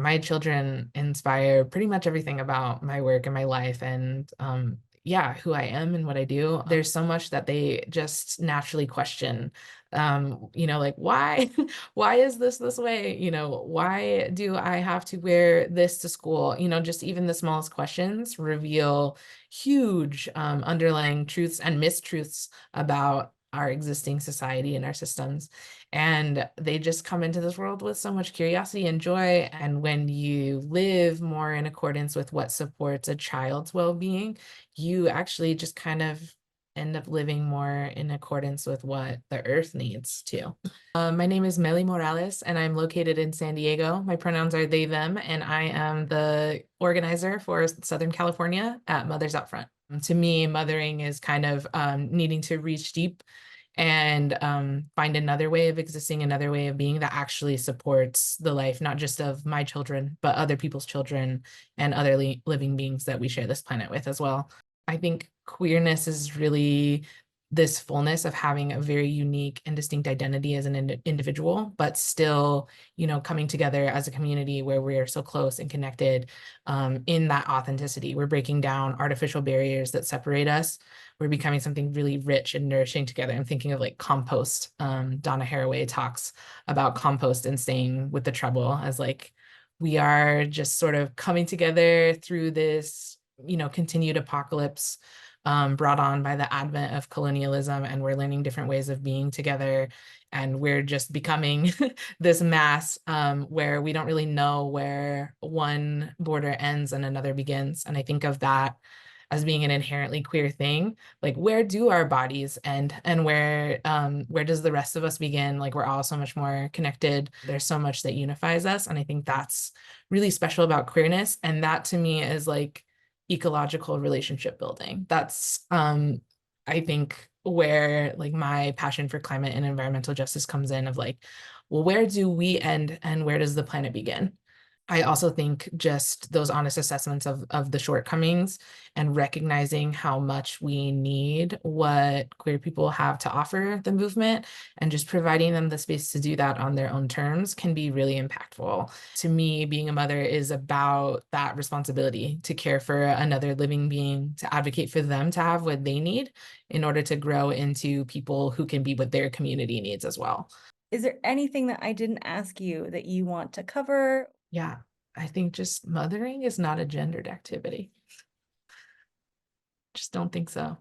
my children inspire pretty much everything about my work and my life and yeah, who I am and what I do. There's so much that they just naturally question. Like why why is this way? Why do I have to wear this to school? Just even the smallest questions reveal huge underlying truths and mistruths about our existing society and our systems. And they just come into this world with so much curiosity and joy. And when you live more in accordance with what supports a child's well-being, you actually just kind of end up living more in accordance with what the earth needs too. My name is Meli Morales, and I'm located in San Diego. My pronouns are they, them, and I am the organizer for Southern California at Mothers Out Front. To me, mothering is kind of needing to reach deep and find another way of existing, another way of being that actually supports the life, not just of my children, but other people's children and other living beings that we share this planet with as well. I think queerness is really this fullness of having a very unique and distinct identity as an individual, but still, coming together as a community where we are so close and connected in that authenticity. We're breaking down artificial barriers that separate us. We're becoming something really rich and nourishing together. I'm thinking of like compost. Donna Haraway talks about compost and staying with the trouble as like we are just sort of coming together through this, continued apocalypse brought on by the advent of colonialism, and we're learning different ways of being together, and we're just becoming this mass where we don't really know where one border ends and another begins. And I think of that as being an inherently queer thing. Like, where do our bodies end, and where does the rest of us begin? Like, we're all so much more connected. There's so much that unifies us, and I think that's really special about queerness. And that to me is like ecological relationship building. That's I think where like my passion for climate and environmental justice comes in, of like, well, where do we end and where does the planet begin? I also think just those honest assessments of the shortcomings and recognizing how much we need what queer people have to offer the movement, and just providing them the space to do that on their own terms can be really impactful. To me, being a mother is about that responsibility to care for another living being, to advocate for them to have what they need in order to grow into people who can be what their community needs as well. Is there anything that I didn't ask you that you want to cover? Yeah, I think just mothering is not a gendered activity. Just don't think so.